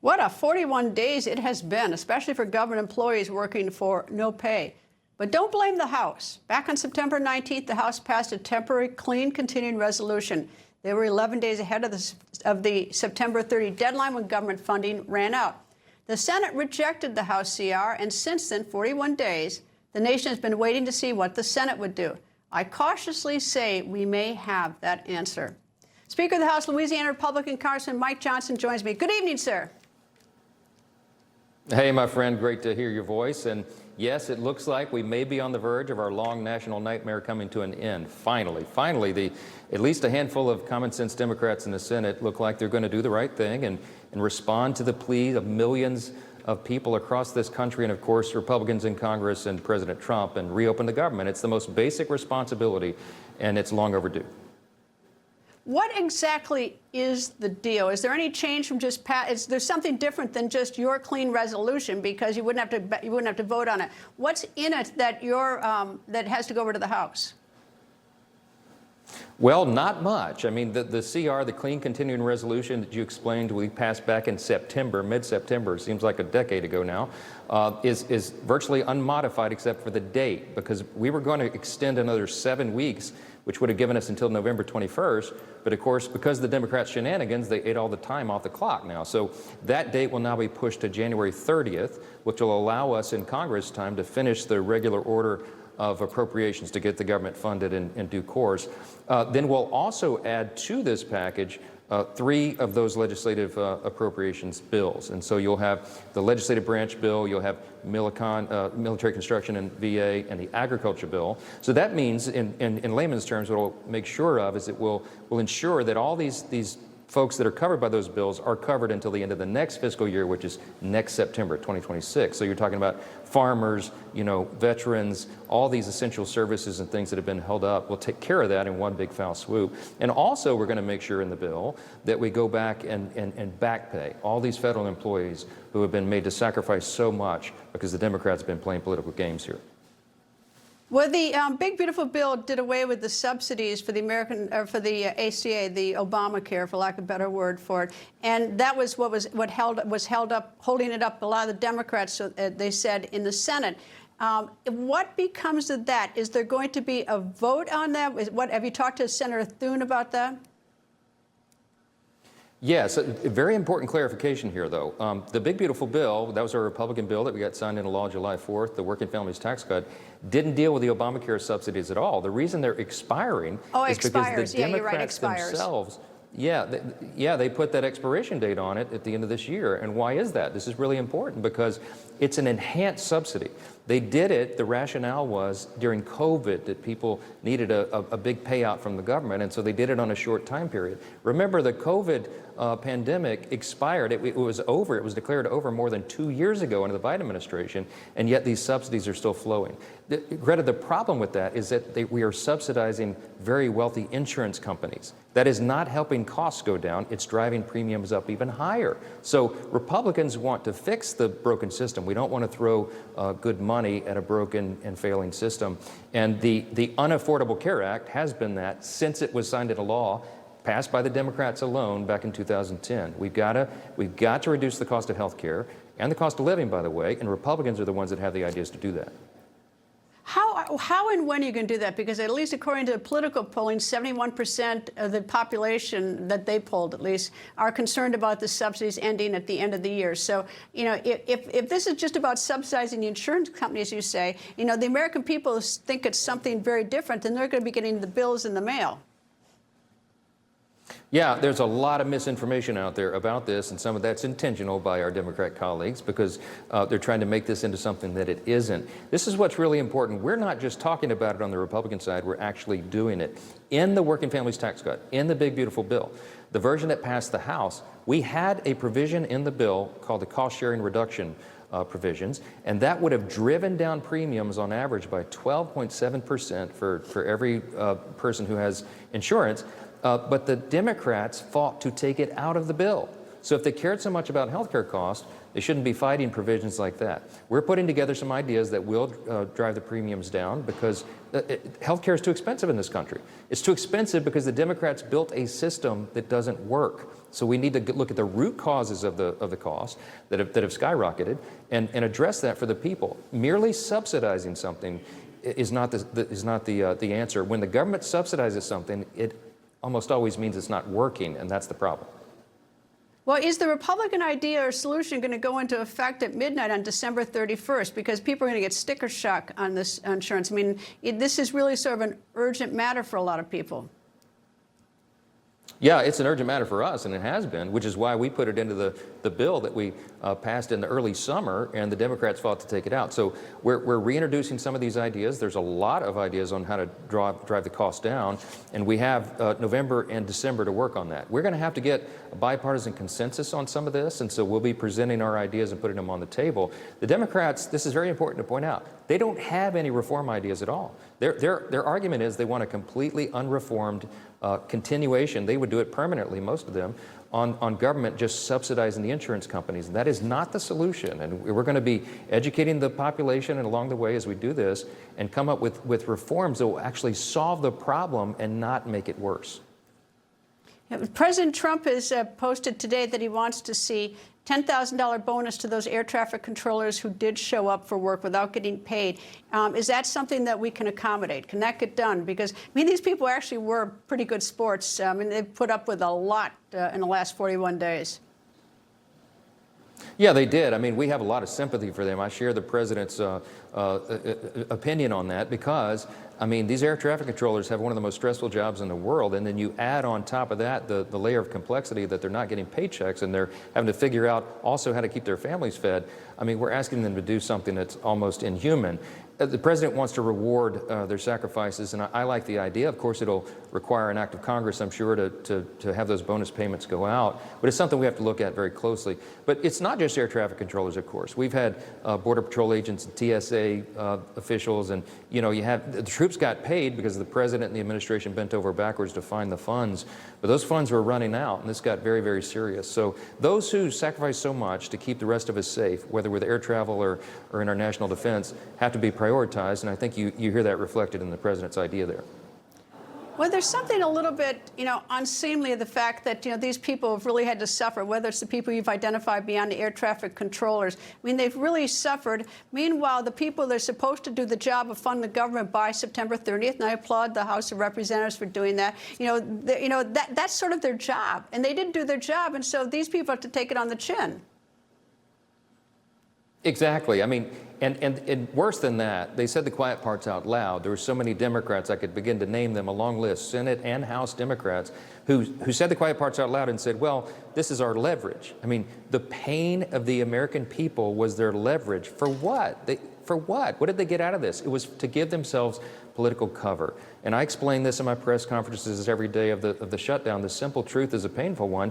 What a 41 days it has been, especially for government employees working for no pay. But don't blame the House. Back on September 19th, the House passed a temporary clean continuing resolution. They were 11 days ahead of the September 30 deadline when government funding ran out. The Senate rejected the House CR, and since then, 41 days, the nation has been waiting to see what the Senate would do. I cautiously say we may have that answer. Speaker of the House, Louisiana Republican Congressman Mike Johnson joins me. Good evening, sir. Hey, my friend, great to hear your voice. And yes, it looks like we may be on the verge of our long national nightmare coming to an end. Finally, at least a handful of common sense Democrats in the Senate look like they're going to do the right thing and respond to the plea of millions of people across this country and, of course, Republicans in Congress and President Trump, and reopen the government. It's the most basic responsibility, and it's long overdue. What exactly is the deal? Is there any change from just is there something different than just your clean resolution, because you wouldn't have to vote on it? What's in it that that has to go over to the House? Well, not much. I mean, the CR, the Clean Continuing Resolution that you explained we passed back in September, mid-September, seems like a decade ago now, is virtually unmodified except for the date, because we were going to extend another 7 weeks, which would have given us until November 21st. But of course, because of the Democrats' shenanigans, they ate all the time off the clock now. So that date will now be pushed to January 30th, which will allow us in Congress time to finish the regular order of appropriations to get the government funded in due course. Then we'll also add to this package 3 of those legislative appropriations bills. And so you'll have the legislative branch bill, you'll have military construction and VA, and the agriculture bill. So that means, in layman's terms, what it'll make sure of is it will ensure that all these folks that are covered by those bills are covered until the end of the next fiscal year, which is next September, 2026. So you're talking about farmers, veterans, all these essential services and things that have been held up. We'll take care of that in one big foul swoop. And also, we're going to make sure in the bill that we go back and back pay all these federal employees who have been made to sacrifice so much because the Democrats have been playing political games here. Well, the big beautiful bill did away with the subsidies for the ACA, the Obamacare, for lack of a better word for it, and that was holding it up. A lot of the Democrats, so they said, in the Senate. What becomes of that? Is there going to be a vote on that? Have you talked to Senator Thune about that? Yes, a very important clarification here, though. The big beautiful bill, that was a Republican bill that we got signed into law July 4th, the Working Families Tax Cut, didn't deal with the Obamacare subsidies at all. The reason they're expiring is because the Democrats themselves, they put that expiration date on it at the end of this year. And why is that? This is really important because it's an enhanced subsidy. They did it, the rationale was, during COVID, that people needed a big payout from the government, and so they did it on a short time period. Remember, the COVID pandemic expired. It was over. It was declared over more than 2 years ago under the Biden administration, and yet these subsidies are still flowing. Greta, the problem with that is that we are subsidizing very wealthy insurance companies. That is not helping costs go down. It's driving premiums up even higher. So Republicans want to fix the broken system. We don't want to throw good money at a broken and failing system. And the Unaffordable Care Act has been that since it was signed into law, passed by the Democrats alone back in 2010. We've got to reduce the cost of health care and the cost of living, by the way, and Republicans are the ones that have the ideas to do that. How and when are you going to do that? Because at least according to the political polling, 71% of the population that they polled, at least, are concerned about the subsidies ending at the end of the year. So, if this is just about subsidizing the insurance companies, you say, the American people think it's something very different, and they're going to be getting the bills in the mail. Yeah, there's a lot of misinformation out there about this, and some of that's intentional by our Democrat colleagues because they're trying to make this into something that it isn't. This is what's really important. We're not just talking about it on the Republican side, we're actually doing it. In the Working Families Tax Cut, in the big beautiful bill, the version that passed the House, we had a provision in the bill called the cost sharing reduction provisions, and that would have driven down premiums on average by 12.7% for every person who has insurance. But the Democrats fought to take it out of the bill. So if they cared so much about health care costs, they shouldn't be fighting provisions like that. We're putting together some ideas that will drive the premiums down because health care is too expensive in this country. It's too expensive because the Democrats built a system that doesn't work. So we need to look at the root causes of the costs that have skyrocketed and address that for the people. Merely subsidizing something is not the answer. When the government subsidizes something, it almost always means it's not working, and that's the problem. Well, is the Republican idea or solution going to go into effect at midnight on December 31st? Because people are going to get sticker shock on this insurance. I mean, this is really sort of an urgent matter for a lot of people. Yeah, it's an urgent matter for us, and it has been, which is why we put it into the bill that we passed in the early summer, and the Democrats fought to take it out. So we're reintroducing some of these ideas. There's a lot of ideas on how to drive the cost down, and we have November and December to work on that. We're going to have to get a bipartisan consensus on some of this, and so we'll be presenting our ideas and putting them on the table. The Democrats, this is very important to point out, they don't have any reform ideas at all. Their argument is they want a completely unreformed continuation. They would do it permanently, most of them, on government just subsidizing the insurance companies. And that is not the solution. And we're going to be educating the population and along the way as we do this and come up with reforms that will actually solve the problem and not make it worse. President Trump has posted today that he wants to see $10,000 bonus to those air traffic controllers who did show up for work without getting paid. Is that something that we can accommodate? Can that get done? Because, I mean, these people actually were pretty good sports. I mean, they've put up with a lot in the last 41 days. Yeah, they did. I mean, we have a lot of sympathy for them. I share the president's opinion on that because, I mean, these air traffic controllers have one of the most stressful jobs in the world, and then you add on top of that the layer of complexity that they're not getting paychecks and they're having to figure out also how to keep their families fed. I mean, we're asking them to do something that's almost inhuman. The president wants to reward their sacrifices, and I like the idea. Of course, it'll require an act of Congress, I'm sure, to have those bonus payments go out. But it's something we have to look at very closely. But it's not just air traffic controllers, of course. We've had Border Patrol agents and TSA officials, and, you know, you have the troops got paid because the president and the administration bent over backwards to find the funds. But those funds were running out, and this got very, very serious. So those who sacrifice so much to keep the rest of us safe, whether with air travel or in our national defense, have to be prioritized, and I think you hear that reflected in the president's idea there. Well, there's something a little bit, you know, unseemly of the fact that, you know, these people have really had to suffer, whether it's the people you've identified beyond the air traffic controllers. I mean, they've really suffered. Meanwhile, the people that are supposed to do the job of funding the government by September 30th, and I applaud the House of Representatives for doing that, that's sort of their job. And they didn't do their job, and so these people have to take it on the chin. Exactly. I mean, and worse than that, they said the quiet parts out loud. There were so many Democrats, I could begin to name them, a long list, Senate and House Democrats, who said the quiet parts out loud and said, well, this is our leverage. I mean, the pain of the American people was their leverage. For what? For what? What did they get out of this? It was to give themselves political cover. And I explain this in my press conferences every day of the shutdown. The simple truth is a painful one.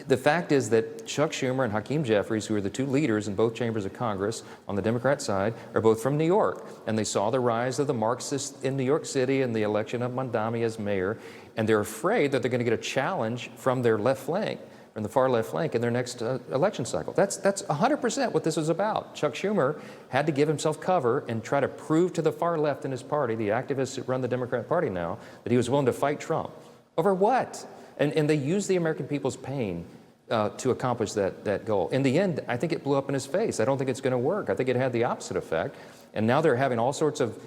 The fact is that Chuck Schumer and Hakeem Jeffries, who are the two leaders in both chambers of Congress on the Democrat side, are both from New York. And they saw the rise of the Marxists in New York City and the election of Mondami as mayor. And they're afraid that they're going to get a challenge from their left flank, from the far left flank in their next election cycle. That's 100% what this is about. Chuck Schumer had to give himself cover and try to prove to the far left in his party, the activists that run the Democrat Party now, that he was willing to fight Trump. Over what? And they used the American people's pain to accomplish that goal. In the end, I think it blew up in his face. I don't think it's going to work. I think it had the opposite effect. And now they're having all sorts of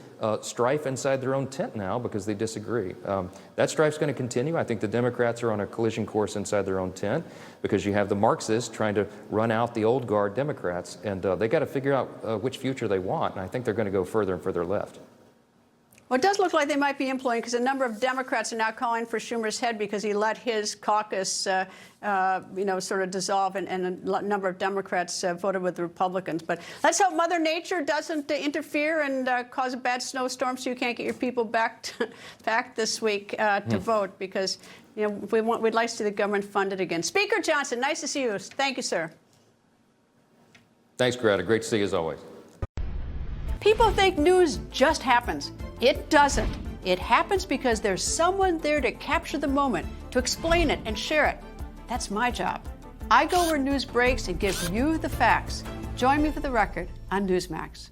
strife inside their own tent now because they disagree. That strife's going to continue. I think the Democrats are on a collision course inside their own tent because you have the Marxists trying to run out the old guard Democrats. And they got to figure out which future they want. And I think they're going to go further and further left. Well, it does look like they might be imploding because a number of Democrats are now calling for Schumer's head because he let his caucus, sort of dissolve, and a number of Democrats voted with the Republicans. But let's hope Mother Nature doesn't interfere and cause a bad snowstorm so you can't get your people back this week to vote because, you know, we'd like to see the government funded again. Speaker Johnson, nice to see you. Thank you, sir. Thanks, Greta. Great to see you as always. People think news just happens. It doesn't. It happens because there's someone there to capture the moment, to explain it and share it. That's my job. I go where news breaks and give you the facts. Join me for The Record on Newsmax.